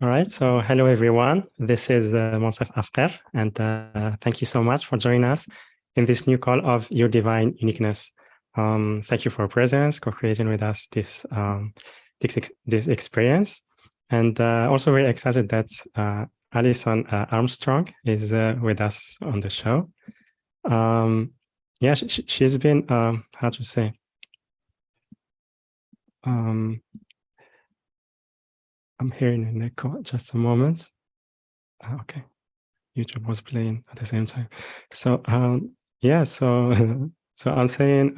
All right. So hello, everyone. This is Monsef Afker, and thank you so much for joining us in this new call of Your Divine Uniqueness. Thank you for your presence, co-creating with us this experience. And also very excited that Alison Armstrong is with us on the show. Yeah, she's been, how to say, I'm hearing an echo, just a moment. Okay, YouTube was playing at the same time. So yeah, so so I'm saying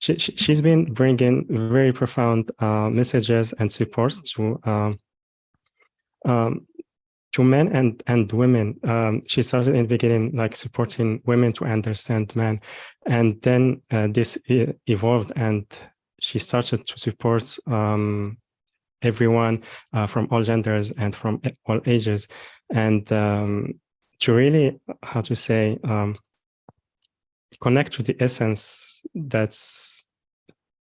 she's been bringing very profound messages and support to men and women. She started in the beginning like supporting women to understand men, and then this evolved, and she started to support everyone from all genders and from all ages, and to really, how to say, connect to the essence that's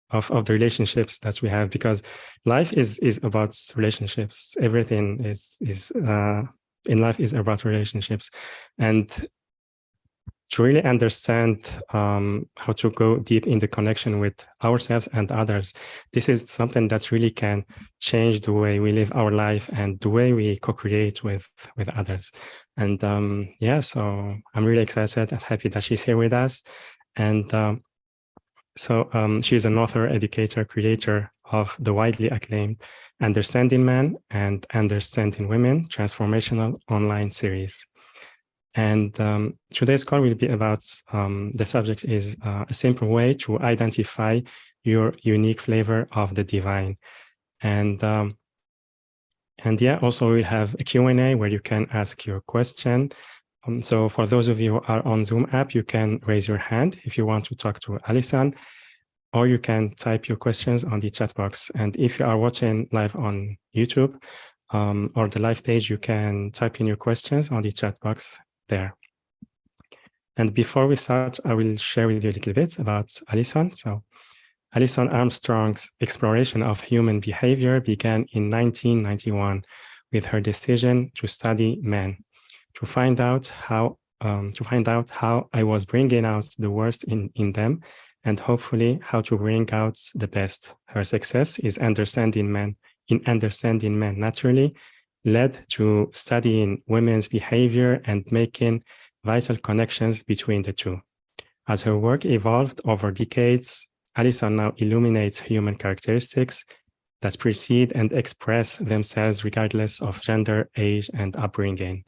of the relationships that we have, because life is about relationships. Everything is in life is about relationships, and to really understand how to go deep in the connection with ourselves and others. This is something that really can change the way we live our life and the way we co-create with others. And yeah, so I'm really excited and happy that she's here with us. And so she's an author, educator, creator of the widely acclaimed Understanding Men and Understanding Women transformational online series. And today's call will be about the subject is a simple way to identify your unique flavor of the divine. And yeah, also we'll have a Q&A where you can ask your question. So for those of you who are on Zoom app, you can raise your hand if you want to talk to Alison, or you can type your questions on the chat box. And if you are watching live on YouTube or the live page, you can type in your questions on the chat box there. And before we start, I will share with you a little bit about Alison. So Alison Armstrong's exploration of human behavior began in 1991 with her decision to study men, to find out how I was bringing out the worst in them, and hopefully how to bring out the best. Her success is understanding men naturally led to studying women's behavior and making vital connections between the two. As her work evolved over decades, Alison now illuminates human characteristics that precede and express themselves regardless of gender, age, and upbringing.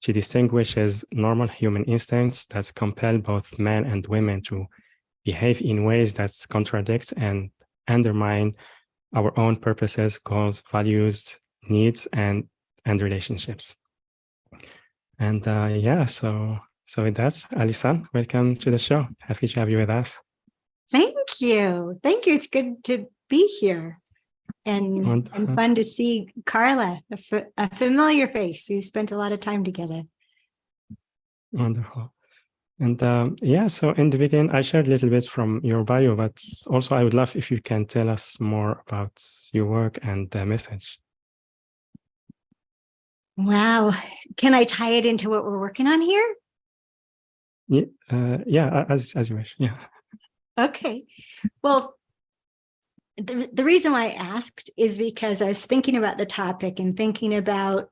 She distinguishes normal human instincts that compel both men and women to behave in ways that contradict and undermine our own purposes, goals, values, needs, and relationships. And yeah, so with that, Alison, welcome to the show. Happy to have you with us. Thank you. It's good to be here, and fun to see Carla, a familiar face. We've spent a lot of time together. Wonderful. And yeah, so in the beginning, I shared a little bit from your bio, but also I would love if you can tell us more about your work and the message. Wow. Can I tie it into what we're working on here? Yeah, as you wish. Yeah. Okay. Well, the reason why I asked is because I was thinking about the topic and thinking about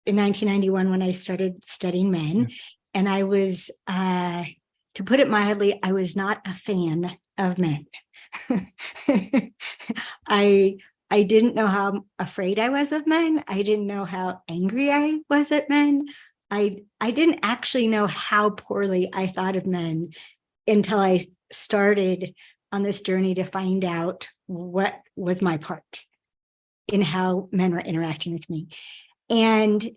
in 1991 when I started studying men. Yes. And I was, to put it mildly, I was not a fan of men. I didn't know how afraid I was of men. I didn't know how angry I was at men. I didn't actually know how poorly I thought of men until I started on this journey to find out what was my part in how men were interacting with me. And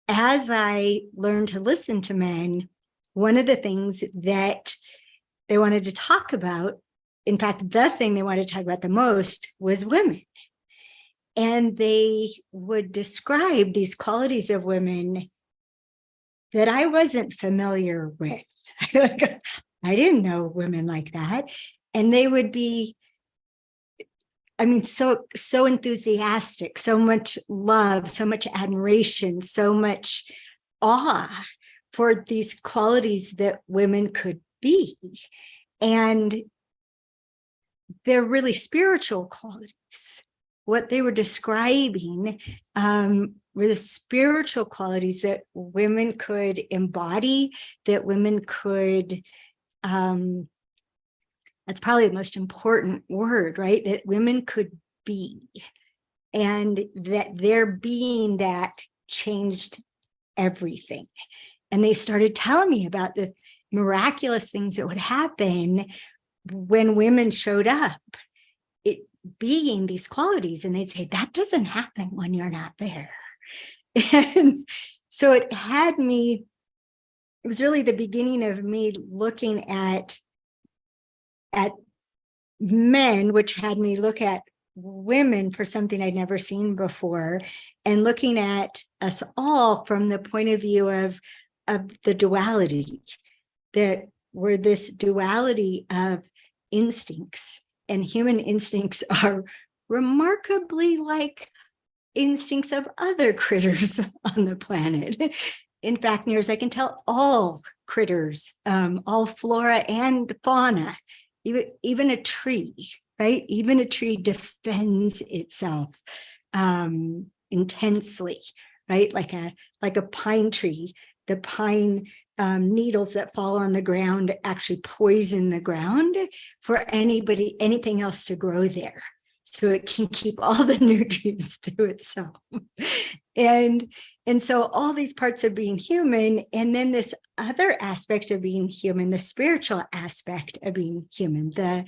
as I learned to listen to men, one of the things that they wanted to talk about, in fact, the thing they wanted to talk about the most was women. And they would describe these qualities of women that I wasn't familiar with. I didn't know women like that. And they would be I mean, so enthusiastic, so much love, so much admiration, so much awe for these qualities that women could be. And they're really spiritual qualities. What they were describing were the spiritual qualities that women could embody, that women could, that's probably the most important word, right? That women could be, and that their being that changed everything. And they started telling me about the miraculous things that would happen when women showed up, it being these qualities. And they'd say, that doesn't happen when you're not there. And so it was really the beginning of me looking at men, which had me look at women for something I'd never seen before, and looking at us all from the point of view of the duality, that we're this duality of instincts, and human instincts are remarkably like instincts of other critters on the planet. In fact, near as I can tell, all critters, all flora and fauna, even a tree, right? Even a tree defends itself intensely, right? Like a pine tree, the pine needles that fall on the ground actually poison the ground for anything else to grow there, so it can keep all the nutrients to itself. And so all these parts of being human, and then this other aspect of being human, the spiritual aspect of being human, the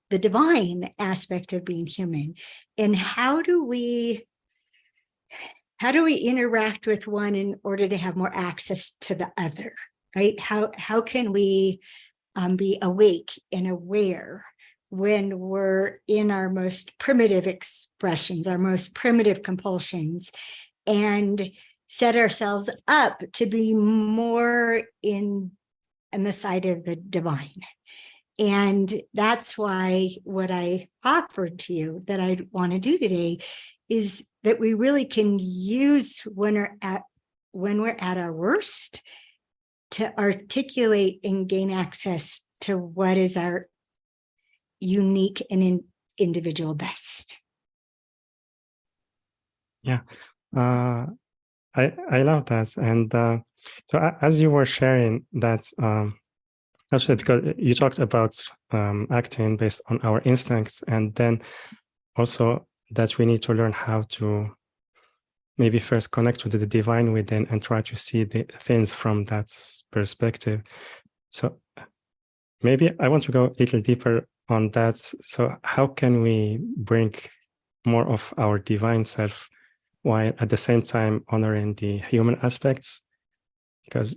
divine aspect of being human. And how do we interact with one in order to have more access to the other, right? How can we be awake and aware when we're in our most primitive expressions, our most primitive compulsions, and set ourselves up to be more in the side of the divine? And that's why what I offered to you that I want to do today is that we really can use when we're at our worst to articulate and gain access to what is our unique and individual best. Yeah, I love that. And so as you were sharing that, actually, because you talked about acting based on our instincts, and then also that we need to learn how to maybe first connect with the divine within and try to see the things from that perspective. So maybe I want to go a little deeper on that. So how can we bring more of our divine self while at the same time honoring the human aspects? Because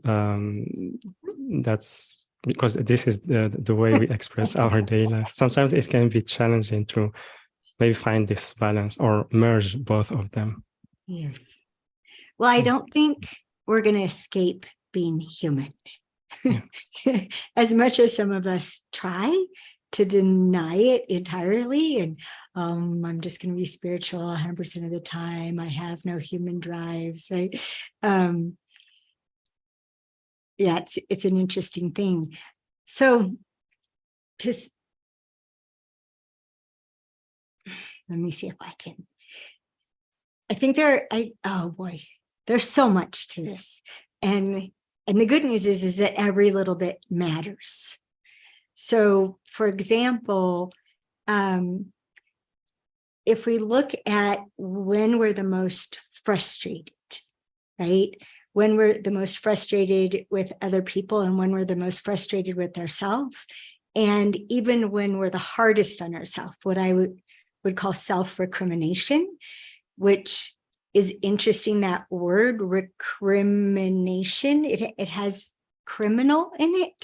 this is the way we express our daily life. Sometimes it can be challenging to maybe find this balance or merge both of them. Yes. Well, I don't think we're going to escape being human. Yeah. As much as some of us try to deny it entirely, and I'm just going to be spiritual 100% of the time, I have no human drives, right? Yeah, it's an interesting thing. So just let me see if I can. I think oh boy, there's so much to this. And the good news is that every little bit matters. So for example, if we look at when we're the most frustrated, right? When we're the most frustrated with other people, and when we're the most frustrated with ourselves, and even when we're the hardest on ourselves, what I would call self-recrimination, which is interesting, that word recrimination, it has criminal in it.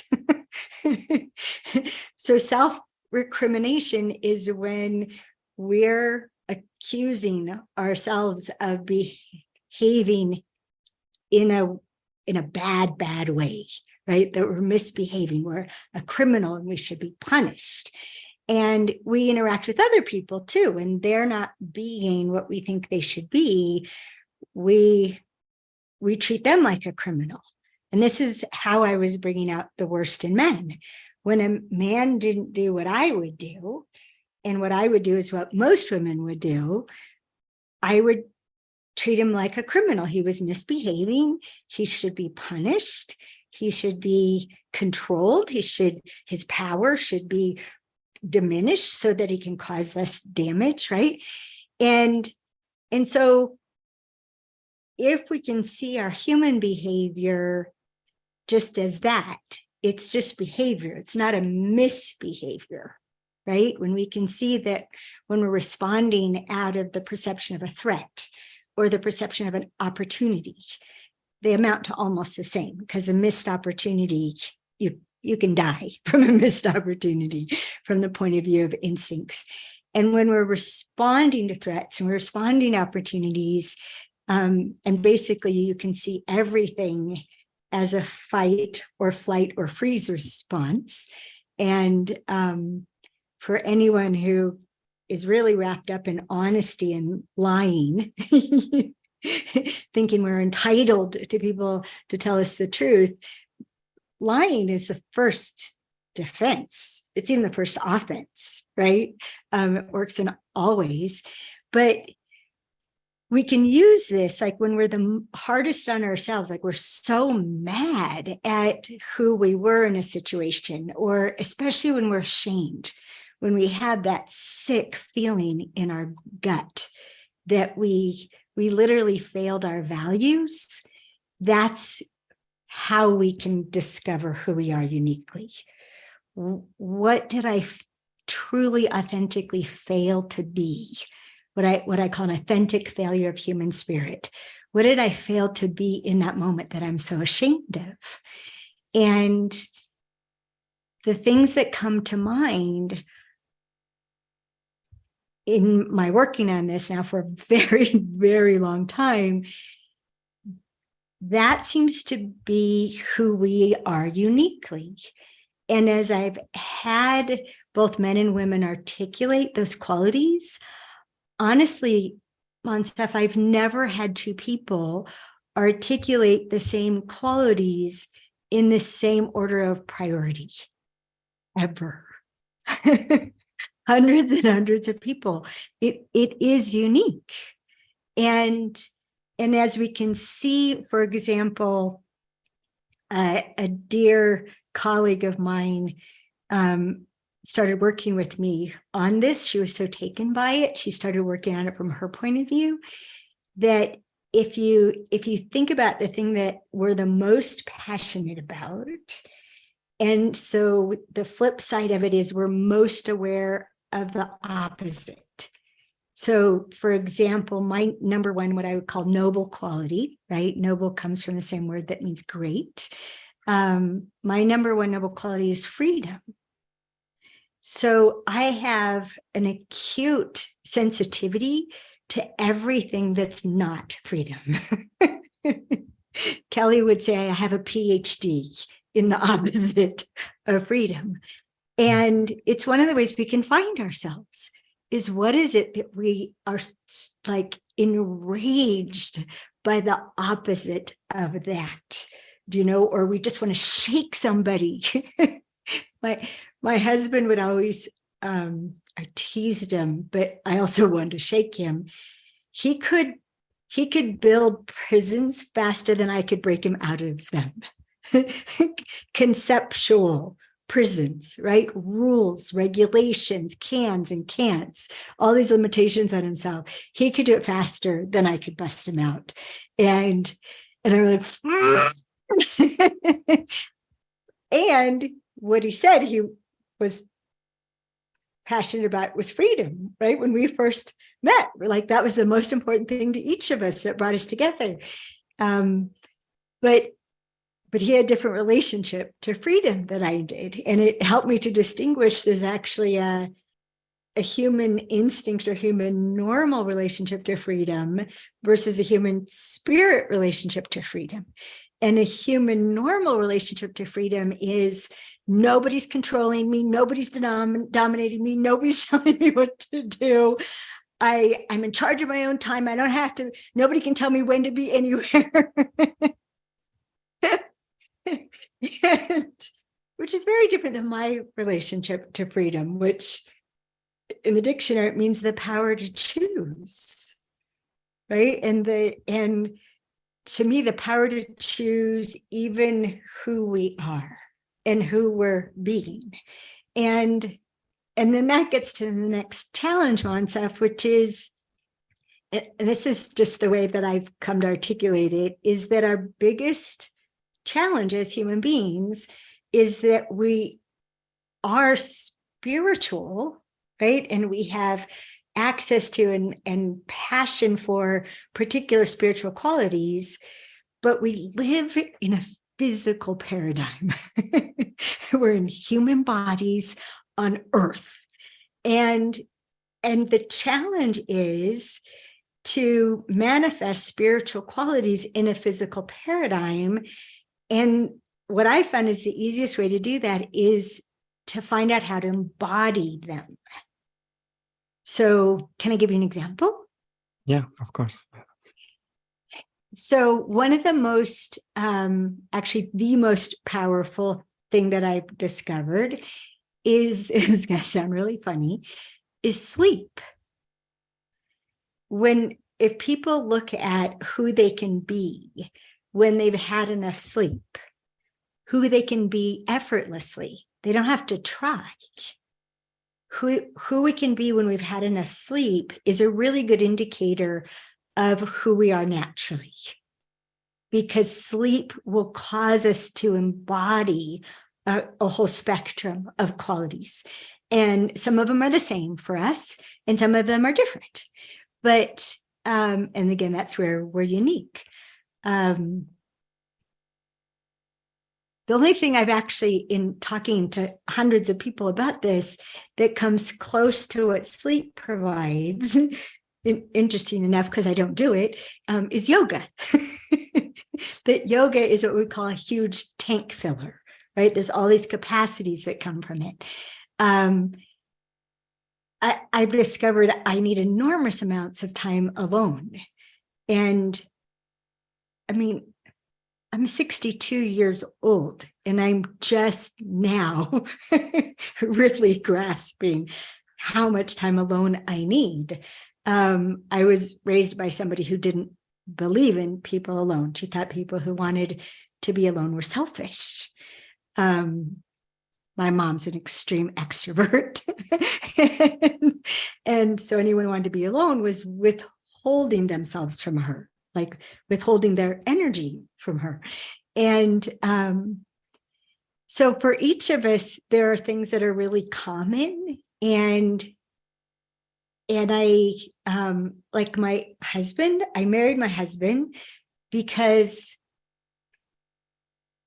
So self-recrimination is when we're accusing ourselves of behaving in a bad way, right? That we're misbehaving, we're a criminal and we should be punished. And we interact with other people too, and they're not being what we think they should be. We treat them like a criminal. And this is how I was bringing out the worst in men. When a man didn't do what I would do, and what I would do is what most women would do, I would treat him like a criminal. He was misbehaving. He should be punished. He should be controlled. His power should be diminished so that he can cause less damage, right? And so if we can see our human behavior just as that, it's just behavior. It's not a misbehavior, right? When we can see that when we're responding out of the perception of a threat or the perception of an opportunity, they amount to almost the same, because a missed opportunity, you can die from a missed opportunity from the point of view of instincts. And when we're responding to threats and we're responding to opportunities, and basically you can see everything as a fight or flight or freeze response. And for anyone who is really wrapped up in honesty and lying, thinking we're entitled to people to tell us the truth, lying is the first defense. It's even the first offense, right? It works in all ways. But we can use this like when we're the hardest on ourselves, like we're so mad at who we were in a situation, or especially when we're ashamed, when we have that sick feeling in our gut that we literally failed our values. That's how we can discover who we are uniquely. What did I truly, authentically fail to be? What I call an authentic failure of human spirit. What did I fail to be in that moment that I'm so ashamed of? And the things that come to mind in my working on this now for a very, very long time, that seems to be who we are uniquely. And as I've had both men and women articulate those qualities, honestly, Monsef, I've never had two people articulate the same qualities in the same order of priority, ever. Hundreds and hundreds of people. It is unique. And as we can see, for example, a dear colleague of mine started working with me on this. She was so taken by it. She started working on it from her point of view, that if you think about the thing that we're the most passionate about, and so the flip side of it is we're most aware of the opposite. So, for example, my number one, what I would call noble quality, right? Noble comes from the same word that means great. My number one noble quality is freedom. So I have an acute sensitivity to everything that's not freedom. Kelly would say I have a PhD in the opposite of freedom. And it's one of the ways we can find ourselves, is what is it that we are like enraged by the opposite of that, do you know, or we just want to shake somebody. My husband would always, I teased him, but I also wanted to shake him. He could build prisons faster than I could break him out of them. Conceptual prisons, right? Rules, regulations, cans and can'ts, all these limitations on himself. He could do it faster than I could bust him out. And I'm like, and what he said he was passionate about was freedom, right? When we first met, we're like, that was the most important thing to each of us that brought us together. But he had a different relationship to freedom than I did. And it helped me to distinguish there's actually a human instinct or human normal relationship to freedom versus a human spirit relationship to freedom. And a human normal relationship to freedom is nobody's controlling me, nobody's dominating me, nobody's telling me what to do. I'm in charge of my own time. I don't have to, nobody can tell me when to be anywhere. And, which is very different than my relationship to freedom, which in the dictionary, it means the power to choose, right? And to me, the power to choose even who we are and who we're being. And then that gets to the next challenge, Monsef, which is, and this is just the way that I've come to articulate it, is that our biggest challenge as human beings is that we are spiritual, right? And we have access to and passion for particular spiritual qualities, but we live in a physical paradigm. We're in human bodies on earth. And the challenge is to manifest spiritual qualities in a physical paradigm. And what I found is the easiest way to do that is to find out how to embody them. So can I give you an example? Yeah, of course. So one of the most, actually the most powerful thing that I've discovered is, it's going to sound really funny, is sleep. If people look at who they can be when they've had enough sleep, who they can be effortlessly, they don't have to try. Who we can be when we've had enough sleep is a really good indicator of who we are naturally, because sleep will cause us to embody a whole spectrum of qualities. And some of them are the same for us, and some of them are different. But, and again, that's where we're unique. The only thing I've actually, in talking to hundreds of people about this, that comes close to what sleep provides, interesting enough, because I don't do it, is yoga. That yoga is what we call a huge tank filler, right? There's all these capacities that come from it. I've discovered I need enormous amounts of time alone. And I mean, I'm 62 years old, and I'm just now really grasping how much time alone I need. I was raised by somebody who didn't believe in people alone. She thought people who wanted to be alone were selfish. My mom's an extreme extrovert. and so anyone who wanted to be alone was withholding themselves from her, like withholding their energy from her. And so for each of us, there are things that are really common. And I, like my husband, I married my husband because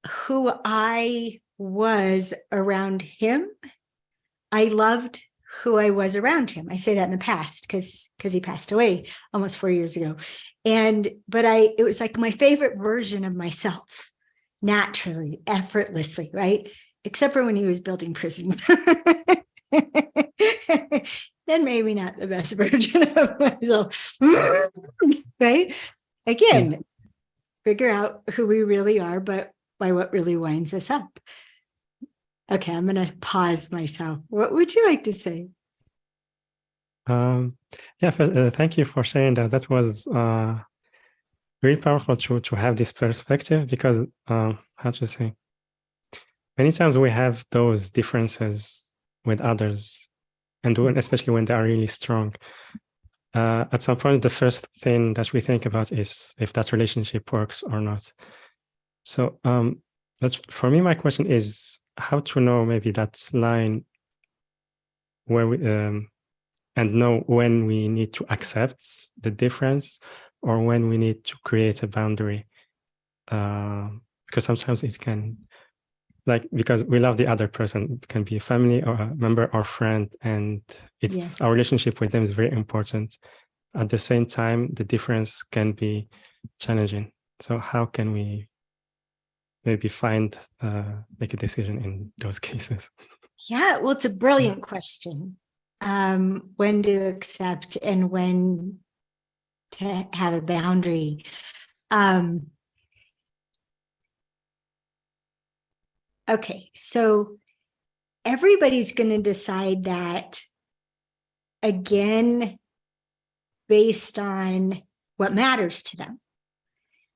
who I was around him, I loved who I was around him. I say that in the past because he passed away almost 4 years ago. But it was like my favorite version of myself, naturally, effortlessly, right? Except for when he was building prisons. Then maybe not the best version of myself, right? Again, figure out who we really are, but by what really winds us up. Okay, I'm going to pause myself. What would you like to say? Thank you for sharing that. That was really powerful to have this perspective, because how to say, many times we have those differences with others, and especially when they are really strong. At some point, the first thing that we think about is if that relationship works or not. So that's, for me, my question is how to know maybe that line where we and know when we need to accept the difference or when we need to create a boundary, because sometimes it can, like, because we love the other person, it can be a family or a member or friend, and it's our relationship with them is very important. At the same time, the difference can be challenging. So how can we maybe make a decision in those cases. Yeah, well, it's a brilliant question. When to accept and when to have a boundary. Okay, so everybody's going to decide that again based on what matters to them.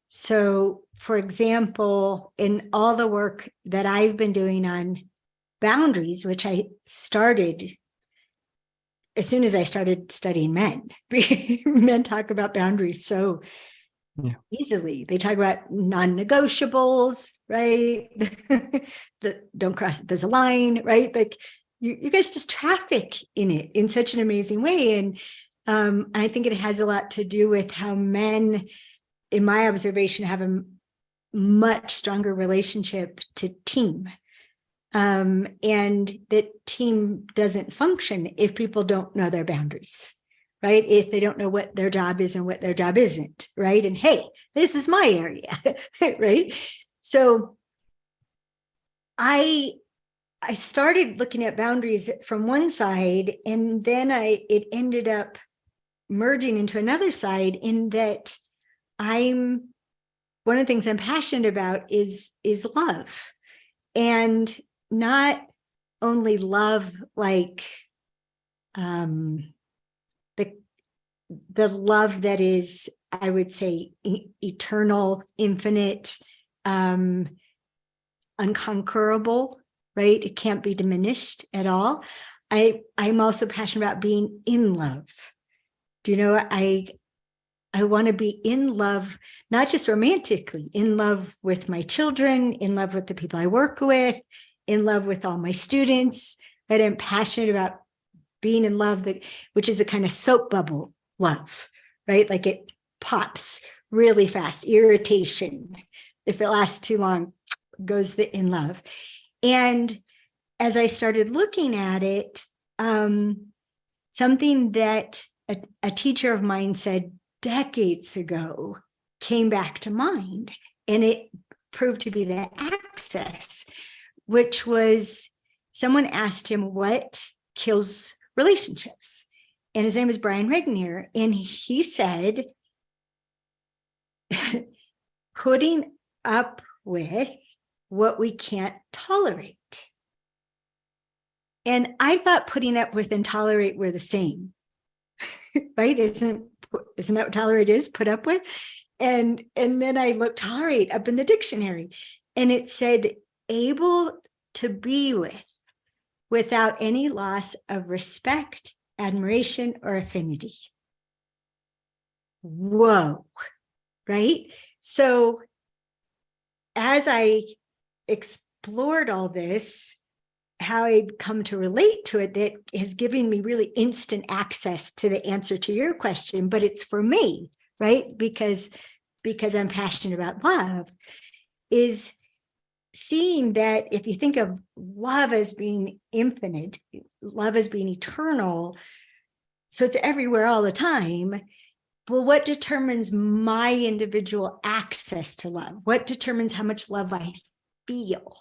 So, for example, in all the work that I've been doing on boundaries, which I started as soon as I started studying men, men talk about boundaries so easily. They talk about non-negotiables, right? Don't cross, there's a line, right? Like you guys just traffic in it in such an amazing way. And I think it has a lot to do with how men, in my observation, have a much stronger relationship to team. And that team doesn't function if people don't know their boundaries, right? If they don't know what their job is and what their job isn't, right? And hey, this is my area, right? So I started looking at boundaries from one side, and then it ended up merging into another side, in that one of the things I'm passionate about is love. And not only love like the love that is, I would say, eternal, infinite, unconquerable, right? It can't be diminished at all. I'm also passionate about being in love. Do you know, I want to be in love, not just romantically, in love with my children, in love with the people I work with, in love with all my students. But I'm passionate about being in love, which is a kind of soap bubble love, right? Like it pops really fast, irritation. If it lasts too long, goes the in love. And as I started looking at it, something that a teacher of mine said decades ago came back to mind, and it proved to be the access, which was someone asked him what kills relationships. And his name is Brian Regnier. And he said, putting up with what we can't tolerate. And I thought putting up with and tolerate were the same, right? Isn't that what tolerate is? Put up with? And then I looked tolerate up in the dictionary, and it said able to be with without any loss of respect, admiration, or affinity. Whoa, right? So as I explored all this, how I come to relate to it, that has given me really instant access to the answer to your question, but it's for me, right? Because I'm passionate about love, is seeing that if you think of love as being infinite, love as being eternal, so it's everywhere all the time. Well, what determines my individual access to love? What determines how much love I feel?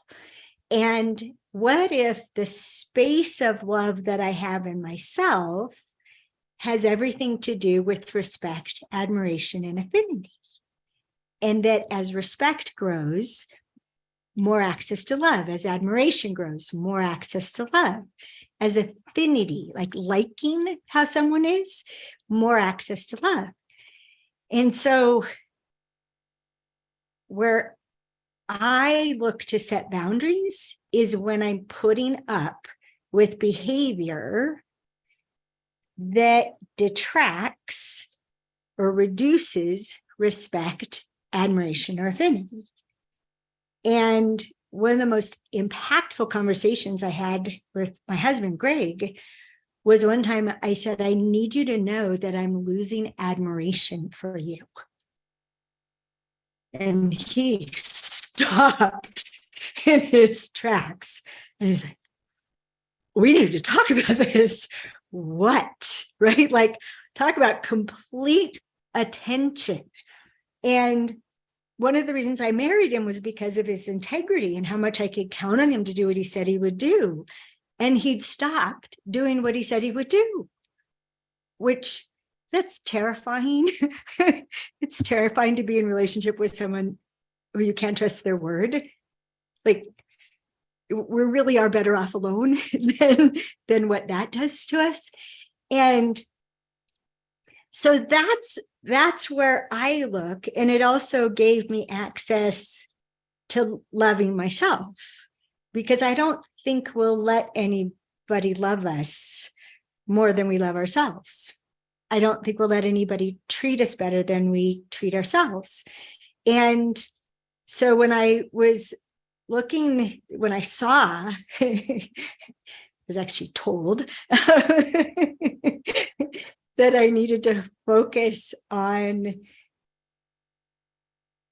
And what if the space of love that I have in myself has everything to do with respect, admiration, and affinity? And that as respect grows, more access to love. As admiration grows, more access to love. As affinity, like liking how someone is, more access to love. And so where I look to set boundaries is when I'm putting up with behavior that detracts or reduces respect, admiration, or affinity. And one of the most impactful conversations I had with my husband, Greg, was one time I said, I need you to know that I'm losing admiration for you. And he stopped in his tracks. And he's like, we need to talk about this. What? Right? Like, talk about complete attention. And one of the reasons I married him was because of his integrity and how much I could count on him to do what he said he would do. And he'd stopped doing what he said he would do, which that's terrifying. It's terrifying to be in a relationship with someone who you can't trust their word. Like, we really are better off alone than what that does to us. And so that's where I look. And it also gave me access to loving myself, because I don't think we'll let anybody love us more than we love ourselves. I don't think we'll let anybody treat us better than we treat ourselves. And so when I was looking, when I saw, I was actually told that I needed to focus on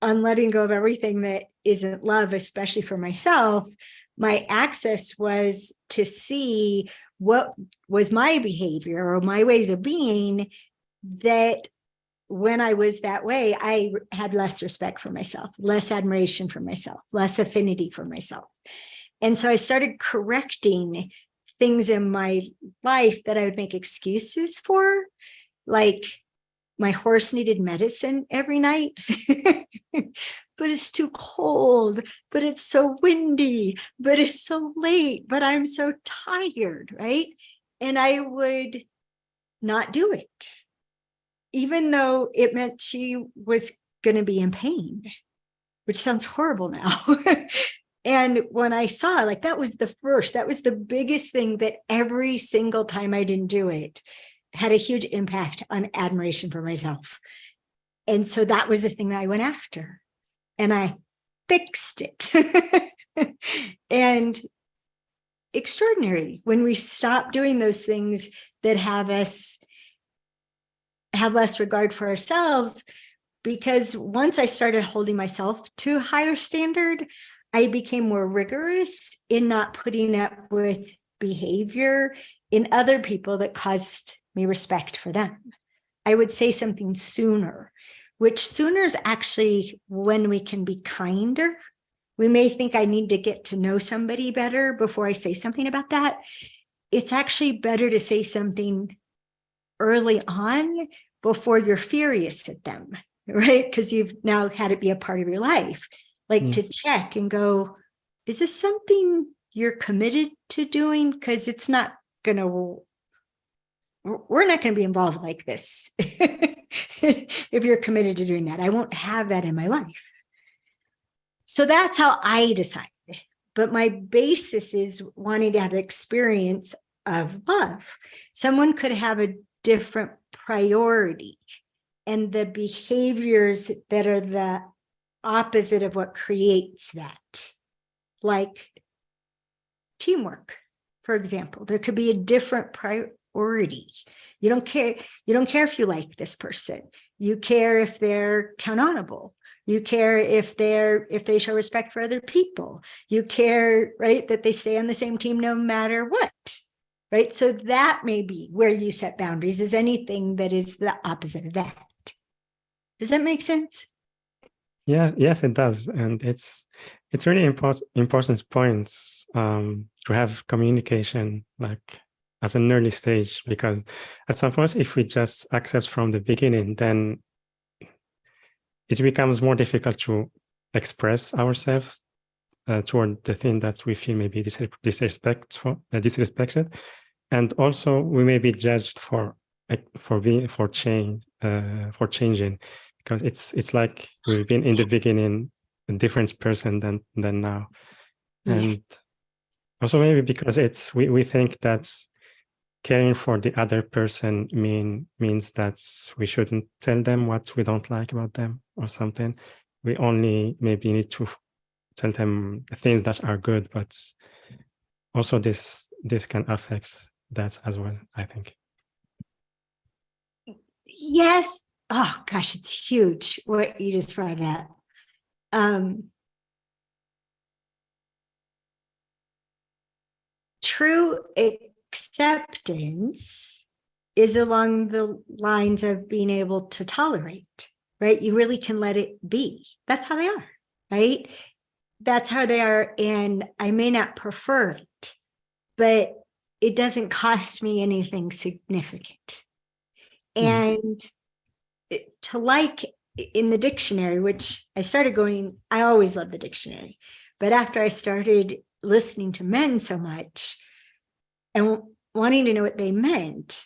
letting go of everything that isn't love, especially for myself. My access was to see what was my behavior or my ways of being, that when I was that way, I had less respect for myself, less admiration for myself, less affinity for myself. And so I started correcting things in my life that I would make excuses for, like my horse needed medicine every night, but it's too cold, but it's so windy, but it's so late, but I'm so tired, right? And I would not do it, even though it meant she was going to be in pain, which sounds horrible now. And when I saw, like, that was the biggest thing, that every single time I didn't do it had a huge impact on admiration for myself. And so that was the thing that I went after, and I fixed it. And extraordinary when we stop doing those things that have us have less regard for ourselves. Because once I started holding myself to a higher standard, I became more rigorous in not putting up with behavior in other people that caused me respect for them. I would say something sooner, which sooner is actually when we can be kinder. We may think I need to get to know somebody better before I say something about that. It's actually better to say something early on before you're furious at them, right? Because you've now had it be a part of your life. Like, to check and go, is this something you're committed to doing? Because it's not going to, we're not going to be involved like this. If you're committed to doing that, I won't have that in my life. So that's how I decided. But my basis is wanting to have the experience of love. Someone could have a different priority, and the behaviors that are the opposite of what creates that, like teamwork, for example. There could be a different priority. You don't care if you like this person. You care if they're accountable. You care if they show respect for other people. You care, right, that they stay on the same team no matter what, right? So that may be where you set boundaries, is anything that is the opposite of that. Does that make sense? Yeah, yes, it does. And it's really important points to have communication, like, at an early stage, because at some point, if we just accept from the beginning, then it becomes more difficult to express ourselves toward the thing that we feel maybe disrespected, and also we may be judged for changing, because it's like we've been in the beginning a different person than now. And Yes. also maybe because we think that caring for the other person means that we shouldn't tell them what we don't like about them or something. We only maybe need to tell them things that are good, but also this can affect that as well, I think. Yes. Oh gosh, it's huge what you just brought up. True acceptance is along the lines of being able to tolerate. right? You really can let it be. That's how they are, right? That's how they are. And I may not prefer it, but it doesn't cost me anything significant. And to like in the dictionary, which I started going, I always loved the dictionary. But after I started listening to men so much and wanting to know what they meant,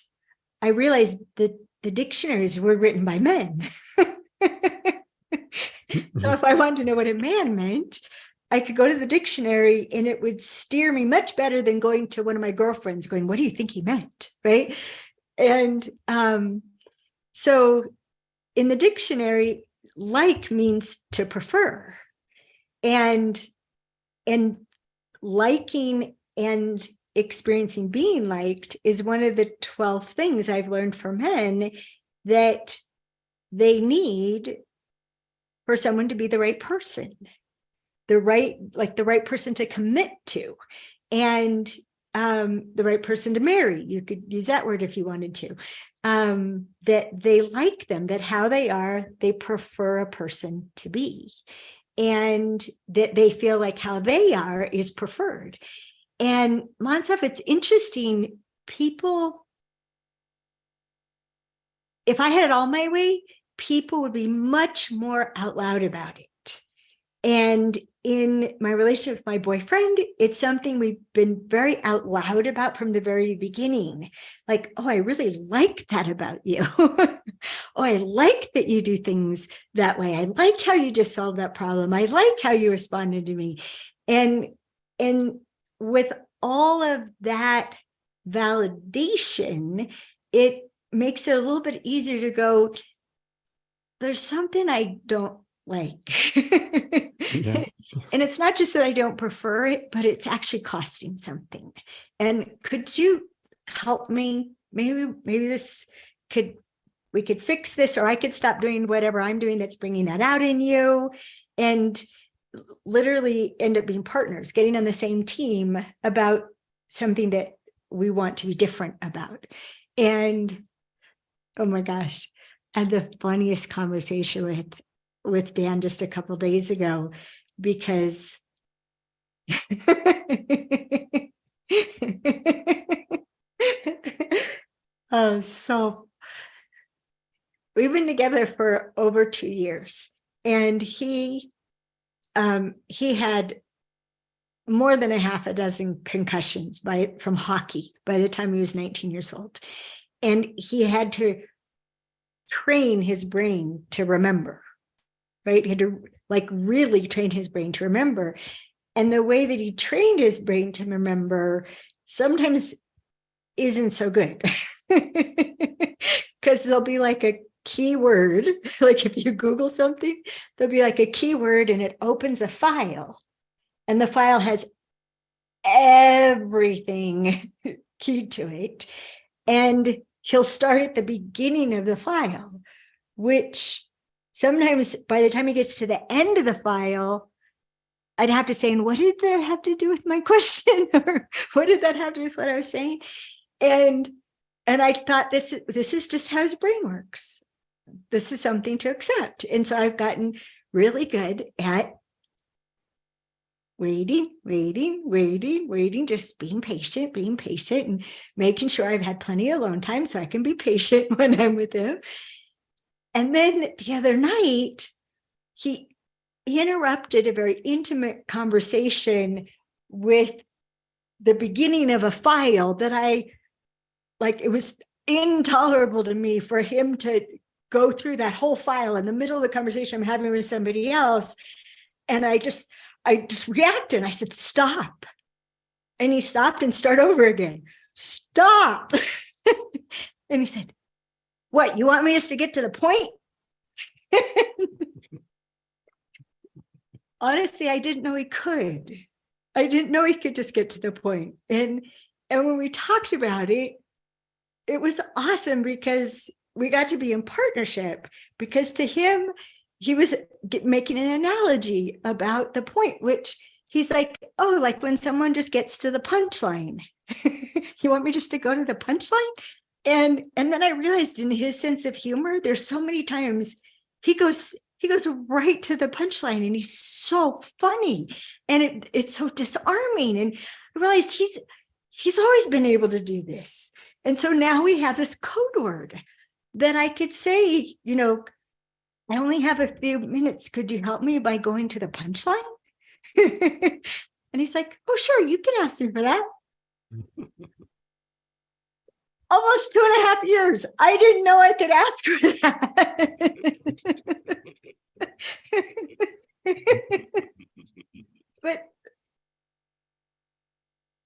I realized that the dictionaries were written by men. So if I wanted to know what a man meant, I could go to the dictionary and it would steer me much better than going to one of my girlfriends going, what do you think he meant? Right. And so in the dictionary, like means to prefer, and liking and experiencing being liked is one of the 12 things I've learned from men that they need for someone to be the right person, the right person to commit to, and the right person to marry. You could use that word if you wanted to. That they like them, that how they are, they prefer a person to be, and that they feel like how they are is preferred. And Monsef, it's interesting, people, if I had it all my way, people would be much more out loud about it. And in my relationship with my boyfriend, it's something we've been very out loud about from the very beginning. Like, oh, I really like that about you. Oh, I like that you do things that way. I like how you just solved that problem. I like how you responded to me. And with all of that validation, it makes it a little bit easier to go, there's something I don't like. Yeah. And it's not just that I don't prefer it, but it's actually costing something. And could you help me? Maybe we could fix this, or I could stop doing whatever I'm doing that's bringing that out in you, and literally end up being partners, getting on the same team about something that we want to be different about. And oh my gosh, I had the funniest conversation with Dan just a couple of days ago, because so we've been together for over 2 years, and he had more than a half a dozen concussions from hockey by the time he was 19 years old. And he had to train his brain to remember, right? He had to really train his brain to remember. And the way that he trained his brain to remember sometimes isn't so good. Because there'll be like a keyword, like if you Google something, there'll be like a keyword and it opens a file. And the file has everything keyed to it. And he'll start at the beginning of the file, which sometimes by the time he gets to the end of the file, I'd have to say, and what did that have to do with my question? Or what did that have to do with what I was saying? And I thought, this is just how his brain works. This is something to accept. And so I've gotten really good at waiting, just being patient and making sure I've had plenty of alone time so I can be patient when I'm with him. And then the other night, he interrupted a very intimate conversation with the beginning of a file that it was intolerable to me for him to go through that whole file in the middle of the conversation I'm having with somebody else. And I just reacted. I said, stop. And he stopped and started over again. Stop. And he said, what, you want me just to get to the point? Honestly, I didn't know he could. I didn't know he could just get to the point. And when we talked about it, it was awesome because we got to be in partnership, because to him, he was making an analogy about the point, which he's like, oh, like when someone just gets to the punchline. You want me just to go to the punchline? And then I realized in his sense of humor, there's so many times he goes right to the punchline, and he's so funny, and it's so disarming. And I realized he's always been able to do this. And so now we have this code word that I could say, I only have a few minutes. Could you help me by going to the punchline? And he's like, oh, sure, you can ask me for that. Almost 2.5 years. I didn't know I could ask for that. But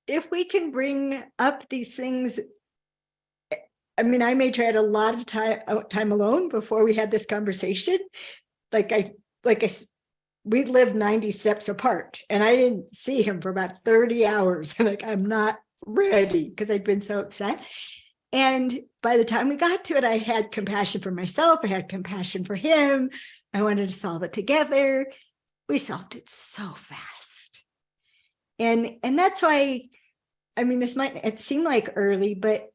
if we can bring up these things, I mean, I may try a lot of time alone before we had this conversation. We lived 90 steps apart, and I didn't see him for about 30 hours. I'm not ready because I'd been so upset. And by the time we got to it, I had compassion for myself. I had compassion for him. I wanted to solve it together. We solved it so fast. And that's why, I mean, it seemed like early, but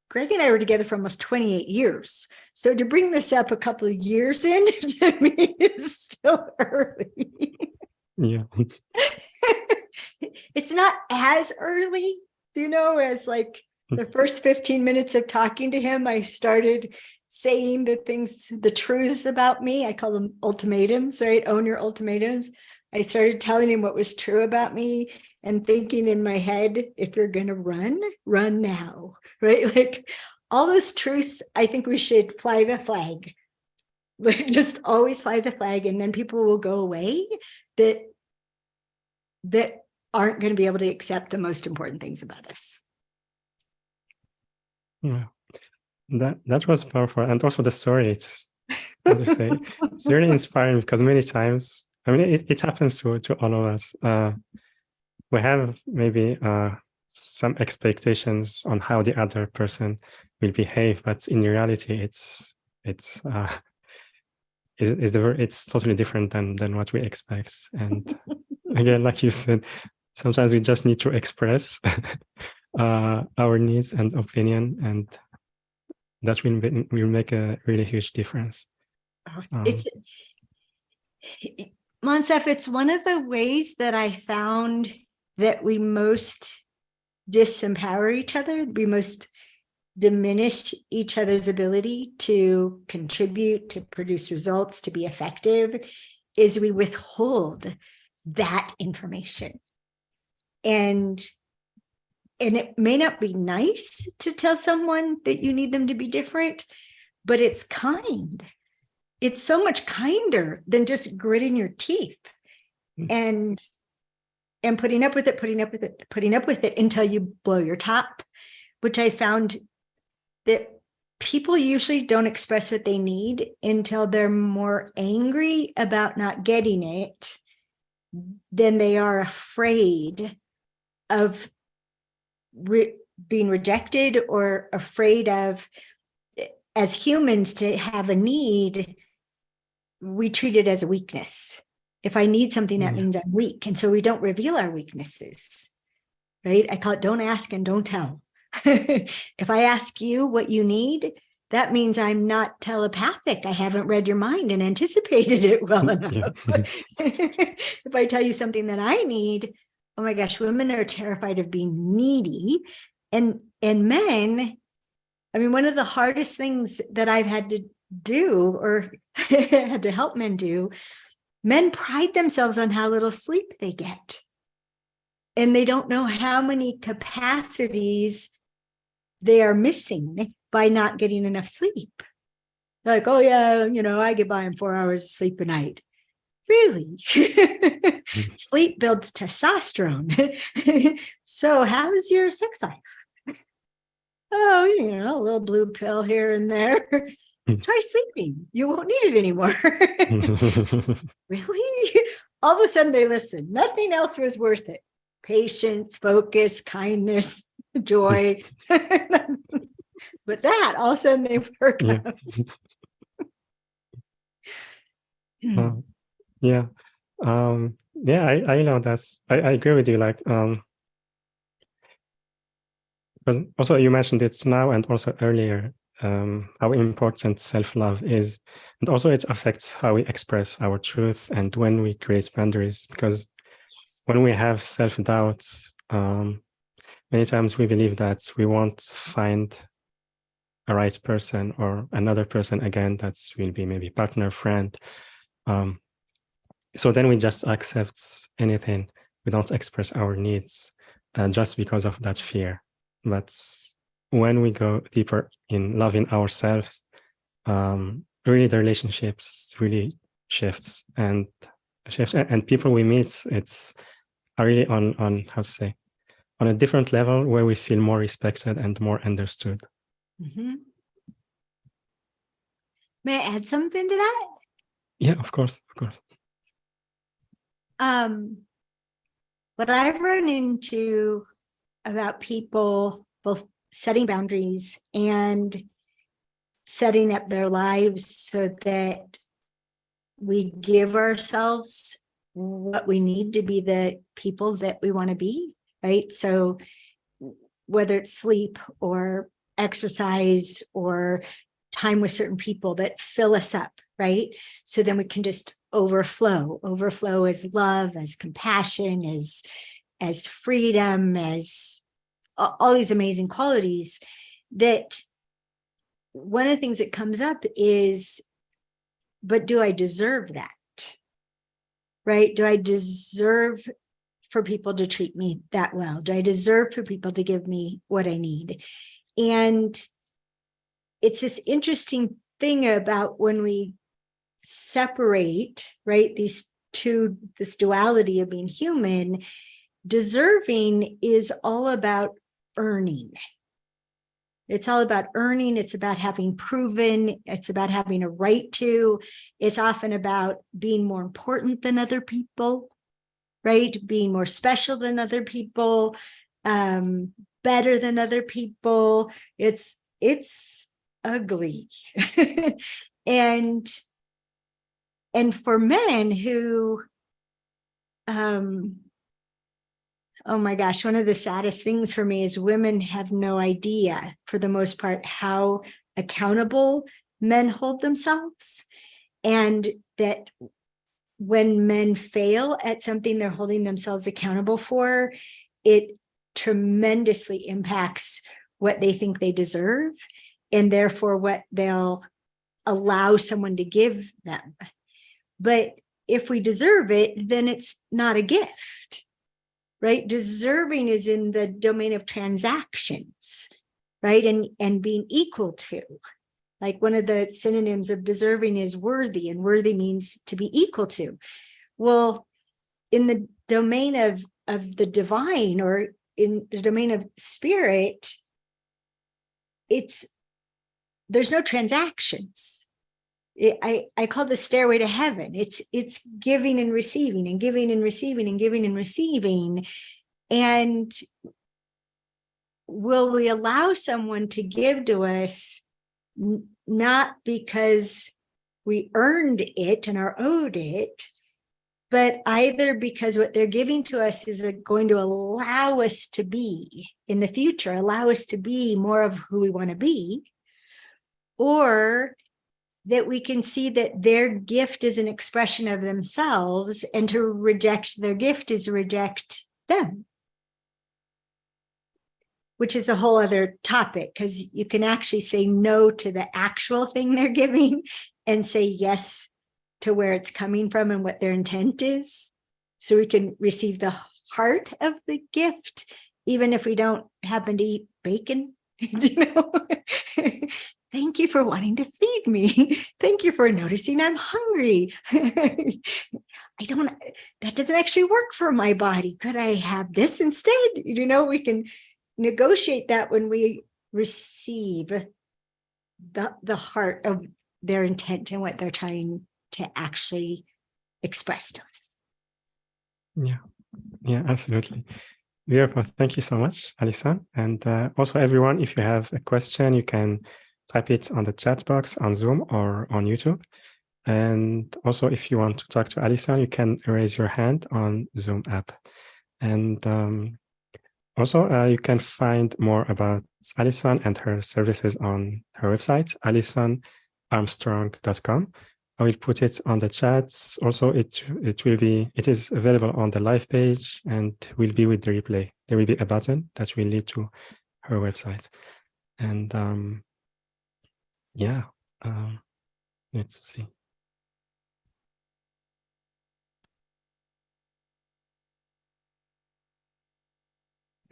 Greg and I were together for almost 28 years. So to bring this up a couple of years in, to me, is still early. Yeah. It's not as early, as like the first 15 minutes of talking to him, I started saying the truths about me. I call them ultimatums, right? Own your ultimatums. I started telling him what was true about me and thinking in my head, if you're going to run now, right? Like all those truths, I think we should fly the flag. Like just always fly the flag, and then people will go away that aren't going to be able to accept the most important things about us. Yeah, that was powerful, and also the story. It's really inspiring because many times, I mean, it happens to all of us. We have maybe some expectations on how the other person will behave, but in reality, it's totally different than what we expect. And again, like you said, sometimes we just need to express our needs and opinion, and that will make a really huge difference. Monsef, it's one of the ways that I found that we most disempower each other, we most diminish each other's ability to contribute, to produce results, to be effective, is we withhold that information. And it may not be nice to tell someone that you need them to be different, but it's kind. It's so much kinder than just gritting your teeth and putting up with it until you blow your top, which I found that people usually don't express what they need until they're more angry about not getting it than they are afraid of being rejected, or afraid of, as humans, to have a need, we treat it as a weakness. If I need something, that means I'm weak. And so we don't reveal our weaknesses, right? I call it don't ask and don't tell. If I ask you what you need, that means I'm not telepathic. I haven't read your mind and anticipated it well enough. If I tell you something that I need, oh my gosh, women are terrified of being needy. And men, I mean, one of the hardest things that I've had to do, or had to help men do, men pride themselves on how little sleep they get. And they don't know how many capacities they are missing by not getting enough sleep. They're like, oh yeah, I get by in 4 hours of sleep a night. Really? Sleep builds testosterone. So how's your sex life? Oh, a little blue pill here and there. Try sleeping. You won't need it anymore. Really? All of a sudden they listen. Nothing else was worth it. Patience, focus, kindness, joy. But that, all of a sudden they work out. I know I agree with you. Like, because also you mentioned it's now and also earlier. how important self-love is. And also it affects how we express our truth and when we create boundaries, because when we have self-doubt, many times we believe that we won't find a right person or another person again that will be maybe partner, friend. So then we just accept anything. We don't express our needs just because of that fear. But when we go deeper in loving ourselves, really the relationships really shifts and people we meet, it's really on how to say, on a different level where we feel more respected and more understood. Mm-hmm. May I add something to that? Yeah, of course. What I've run into about people both setting boundaries and setting up their lives so that we give ourselves what we need to be the people that we want to be, right? So whether it's sleep or exercise or time with certain people that fill us up, right? So then we can just overflow as love, as compassion, as freedom, as all these amazing qualities. That one of the things that comes up is, but do I deserve that? Right? Do I deserve for people to treat me that well? Do I deserve for people to give me what I need? And it's this interesting thing about when we separate, right, this duality of being human. Deserving is all about earning. It's all about earning. It's about having proven. It's about having a right to. It's often about being more important than other people, right? Being more special than other people, better than other people. It's ugly. and for men who, oh my gosh, one of the saddest things for me is women have no idea, for the most part, how accountable men hold themselves. And that when men fail at something they're holding themselves accountable for, it tremendously impacts what they think they deserve, and therefore what they'll allow someone to give them. But if we deserve it, then it's not a gift, right? Deserving is in the domain of transactions, right? And being equal to. Like one of the synonyms of deserving is worthy, and worthy means to be equal to. Well, in the domain of the divine, or in the domain of spirit, there's no transactions. I call the stairway to heaven. It's giving and receiving and giving and receiving and giving and receiving. And will we allow someone to give to us not because we earned it and are owed it, but either because what they're giving to us is going to allow us to be in the future, allow us to be more of who we want to be, or that we can see that their gift is an expression of themselves, and to reject their gift is reject them, which is a whole other topic, because you can actually say no to the actual thing they're giving and say yes to where it's coming from and what their intent is. So we can receive the heart of the gift, even if we don't happen to eat bacon, Thank you for wanting to feed me. Thank you for noticing I'm hungry. That doesn't actually work for my body. Could I have this instead? We can negotiate that when we receive the heart of their intent and what they're trying to actually express to us. Yeah, absolutely. Beautiful. Thank you so much, Alison. And also everyone, if you have a question, you can type it on the chat box on Zoom or on YouTube. And also, if you want to talk to Alison, you can raise your hand on Zoom app. And Also, you can find more about Alison and her services on her website, alisonarmstrong.com. I will put it on the chats. Also, it is available on the live page and will be with the replay. There will be a button that will lead to her website. And yeah, let's see.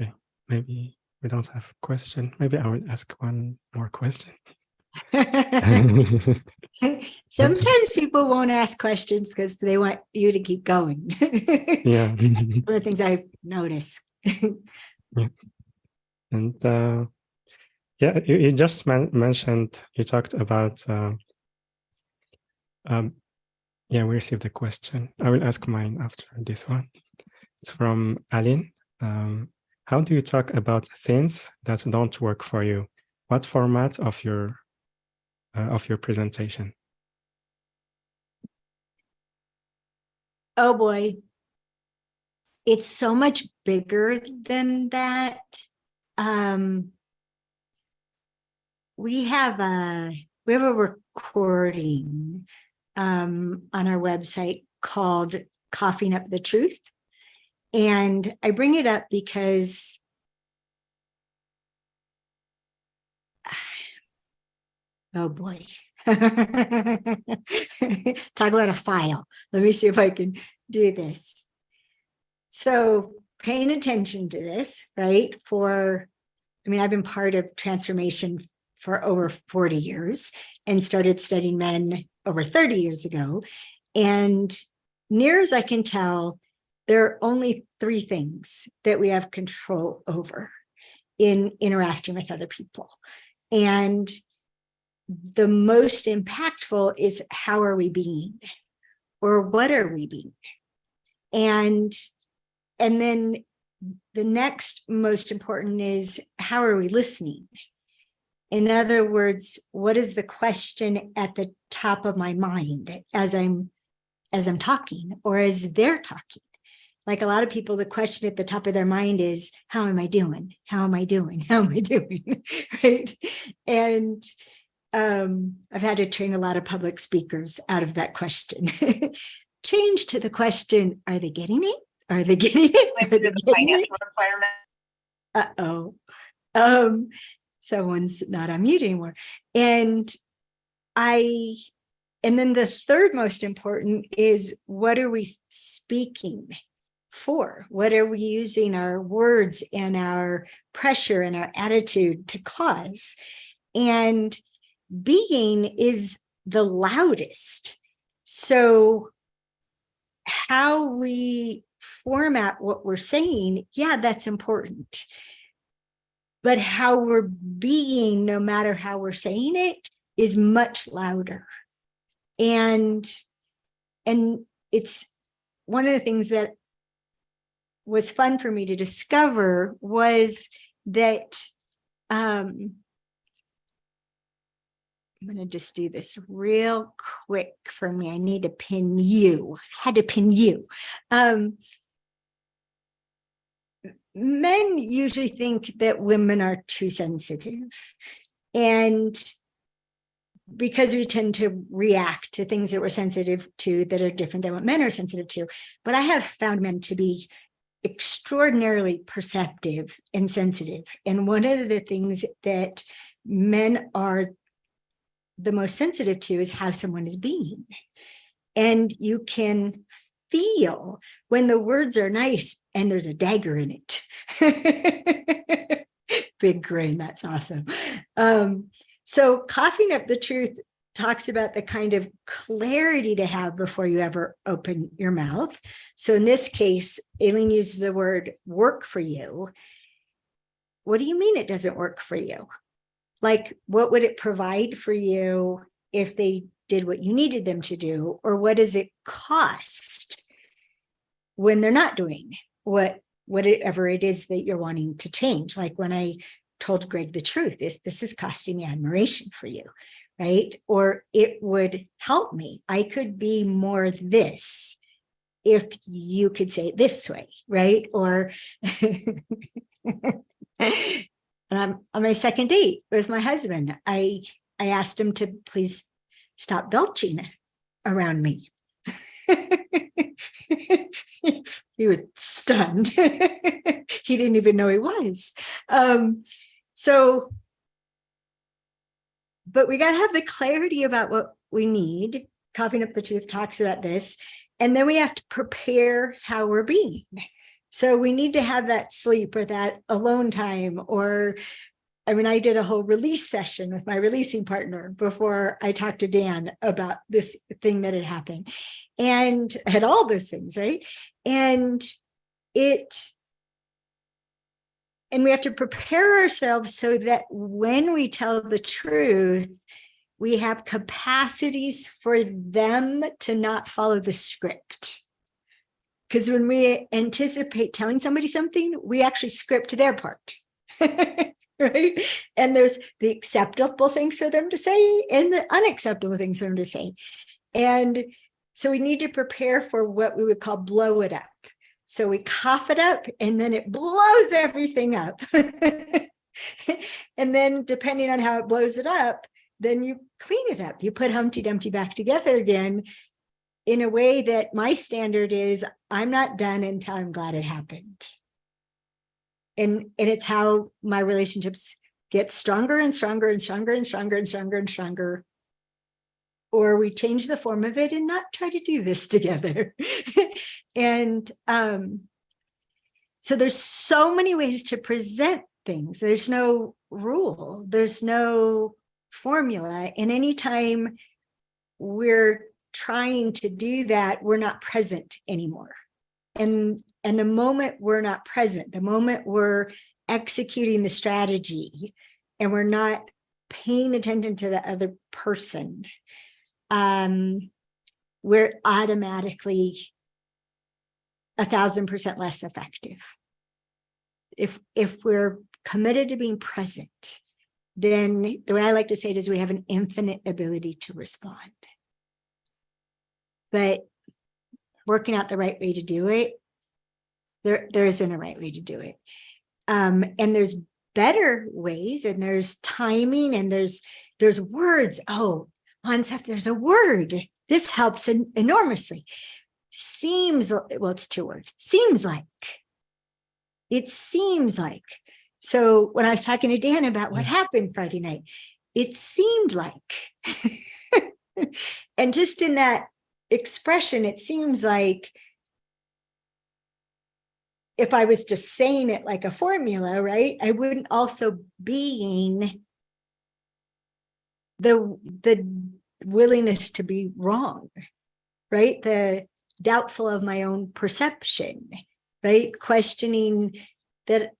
Okay, maybe we don't have a question. Maybe I will ask one more question. Sometimes people won't ask questions because they want you to keep going. Yeah. One of the things I've noticed. Yeah. And yeah, you just mentioned, you talked about, yeah, we received a question. I will ask mine after this one. It's from Aline. How do you talk about things that don't work for you? What format of your presentation? Oh boy. It's so much bigger than that. We have a recording on our website called Coughing Up the Truth. And I bring it up because oh boy. Talk about a file. Let me see if I can do this. So paying attention to this, right? I've been part of transformation for over 40 years and started studying men over 30 years ago. And near as I can tell, there are only 3 things that we have control over in interacting with other people. And the most impactful is how are we being, or what are we being? And then the next most important is how are we listening? In other words, what is the question at the top of my mind as I'm talking or as they're talking? Like a lot of people, the question at the top of their mind is, how am I doing? How am I doing? How am I doing? Right? And I've had to train a lot of public speakers out of that question. Change to the question, are they getting it? Are they getting it? Are they getting it? Uh-oh. Someone's not on mute anymore. And then the third most important is, what are we speaking for? What are we using our words and our pressure and our attitude to cause? And being is the loudest. So how we format what we're saying, yeah, that's important. But how we're being, no matter how we're saying it, is much louder. And it's one of the things that was fun for me to discover was that I'm going to just do this real quick for me. I need to pin you. I had to pin you. Men usually think that women are too sensitive. And because we tend to react to things that we're sensitive to that are different than what men are sensitive to. But I have found men to be extraordinarily perceptive and sensitive. And one of the things that men are the most sensitive to is how someone is being. And you can feel when the words are nice and there's a dagger in it. Big grin, that's awesome. So Coughing Up the Truth talks about the kind of clarity to have before you ever open your mouth. So in this case, Aileen uses the word work for you. What do you mean it doesn't work for you? Like, what would it provide for you if they did what you needed them to do? Or what does it cost when they're not doing whatever it is that you're wanting to change? Like when I told Greg the truth, this is costing me admiration for you, right? Or it would help me. I could be more this if you could say it this way, right? Or And I'm on my second date with my husband. I asked him to please stop belching around me. He was stunned. He didn't even know he was. But we got to have the clarity about what we need. Coughing Up the Truth talks about this. And then we have to prepare how we're being. So we need to have that sleep or that alone time, or, I mean, I did a whole release session with my releasing partner before I talked to Dan about this thing that had happened, and had all those things, right? And we have to prepare ourselves so that when we tell the truth, we have capacities for them to not follow the script. Because when we anticipate telling somebody something, we actually script their part, right? And there's the acceptable things for them to say and the unacceptable things for them to say. And so we need to prepare for what we would call blow it up. So we cough it up and then it blows everything up. And then depending on how it blows it up, then you clean it up. You put Humpty Dumpty back together again, in a way that my standard is, I'm not done until I'm glad it happened. And it's how my relationships get stronger and stronger and stronger and stronger and stronger and stronger. Or we change the form of it and not try to do this together. And so there's so many ways to present things. There's no rule. There's no formula. And anytime we're trying to do that, we're not present anymore. And the moment we're not present, the moment we're executing the strategy and we're not paying attention to the other person, we're automatically 1,000% less effective. If we're committed to being present, then the way I like to say it is we have an infinite ability to respond. But working out the right way to do it, there isn't a right way to do it. And there's better ways, and there's timing, and there's words. Oh, on Seth, there's a word. This helps enormously. Seems, well, it's 2 words. Seems like. It seems like. So when I was talking to Dan about what happened Friday night, it seemed like. And just in that expression, it seems like, if I was just saying it like a formula, right, I wouldn't also being the willingness to be wrong, right? The doubtful of my own perception, right? Questioning that.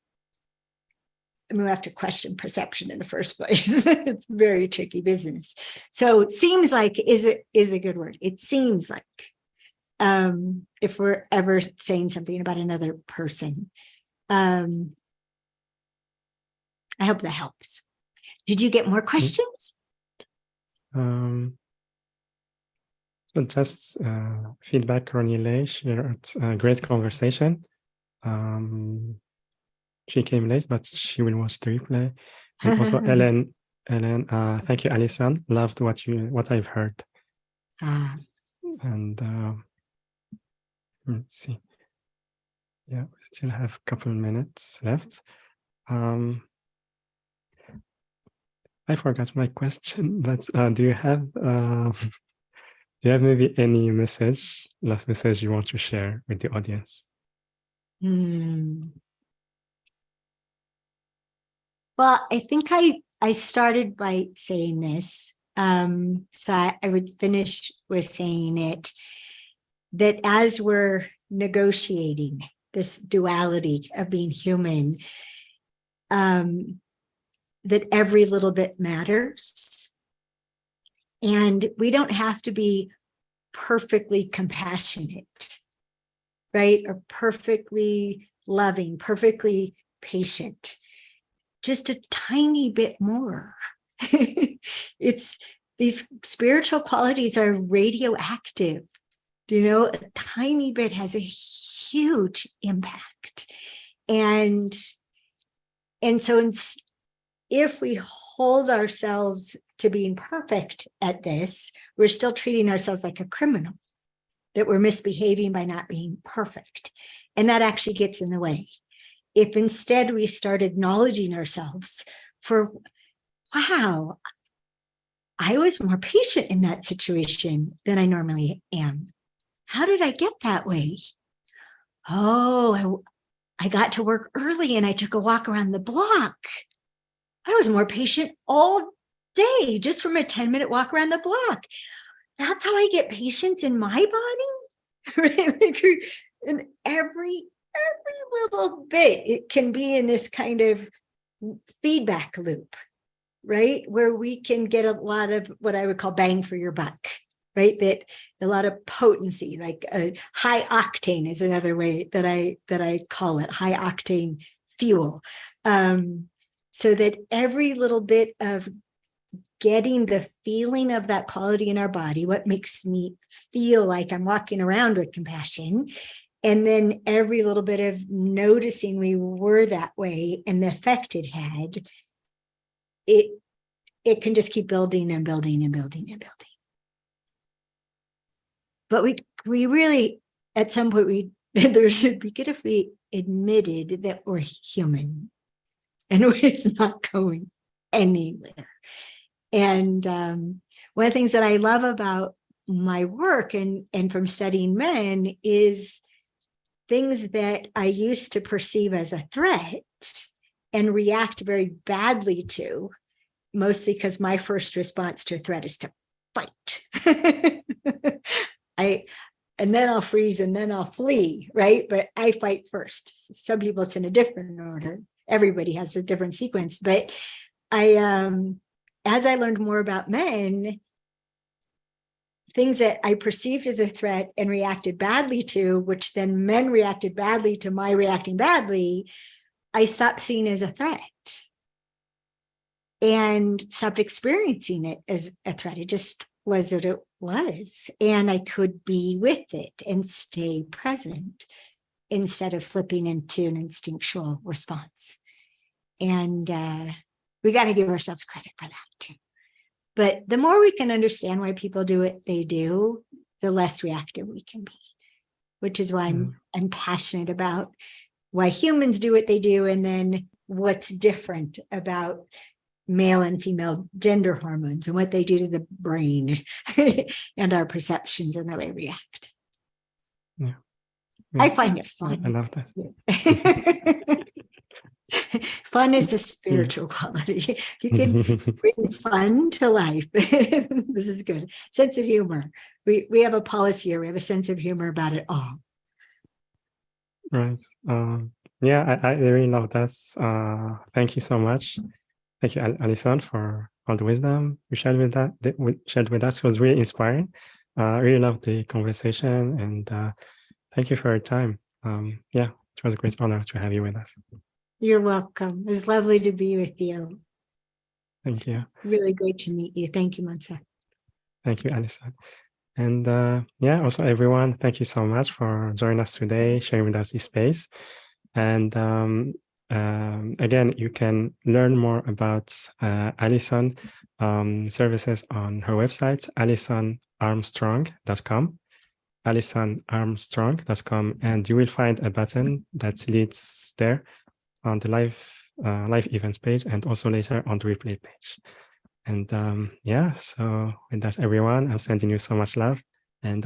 I mean, we have to question perception in the first place. It's very tricky business. So it seems like is a good word. It seems like, if we're ever saying something about another person. I hope that helps. Did you get more questions? So just feedback, Cornelia shared a great conversation. She came late, but she will watch the replay. And also Ellen, thank you, Alison. Loved what I've heard. And let's see. Yeah, we still have a couple minutes left. I forgot my question, but do you have maybe any last message you want to share with the audience? Well, I think I started by saying this. So I would finish with saying it, that as we're negotiating this duality of being human, that every little bit matters. And we don't have to be perfectly compassionate, right? Or perfectly loving, perfectly patient. Just a tiny bit more. These spiritual qualities are radioactive. A tiny bit has a huge impact. And And so if we hold ourselves to being perfect at this, we're still treating ourselves like a criminal, that we're misbehaving by not being perfect. And that actually gets in the way. If instead we start acknowledging ourselves for, wow, I was more patient in that situation than I normally am. How did I get that way? Oh, I got to work early and I took a walk around the block. I was more patient all day just from a 10-minute walk around the block. That's how I get patience in my body. And every little bit, it can be in this kind of feedback loop, right? Where we can get a lot of what I would call bang for your buck, right? That a lot of potency, like a high octane is another way that I call it, high octane fuel. So that every little bit of getting the feeling of that quality in our body, what makes me feel like I'm walking around with compassion, and then every little bit of noticing we were that way and the effect it had, it can just keep building and building and building and building. But we really, at some point, we get to be admitted that we're human and it's not going anywhere. And one of the things that I love about my work and from studying men is things that I used to perceive as a threat and react very badly to, mostly because my first response to a threat is to fight. And then I'll freeze and then I'll flee, right? But I fight first. Some people it's in a different order. Everybody has a different sequence. But as I learned more about men, things that I perceived as a threat and reacted badly to, which then men reacted badly to my reacting badly, I stopped seeing as a threat and stopped experiencing it as a threat. It just was what it was. And I could be with it and stay present instead of flipping into an instinctual response. And we got to give ourselves credit for that too. But the more we can understand why people do what they do, the less reactive we can be, which is why I'm passionate about why humans do what they do, and then what's different about male and female gender hormones and what they do to the brain and our perceptions and the way we react. Yeah. I find it fun. I love that. Fun is a spiritual quality. You can bring fun to life. This is good. Sense of humor. We have a policy here. We have a sense of humor about it all. Right. Yeah, I really love that. Thank you so much. Thank you, Alison, for all the wisdom you shared with us. It was really inspiring. I really loved the conversation, and thank you for your time. Yeah, it was a great honor to have you with us. You're welcome. It was lovely to be with you. Thank you. Really great to meet you. Thank you, Monse. Thank you, Alison. And yeah, also everyone, thank you so much for joining us today, sharing with us this space. And again, you can learn more about Alison services on her website, alisonarmstrong.com. alisonarmstrong.com, and you will find a button that leads there on the live events page, and also later on the replay page. And yeah, so with that, everyone, I'm sending you so much love, and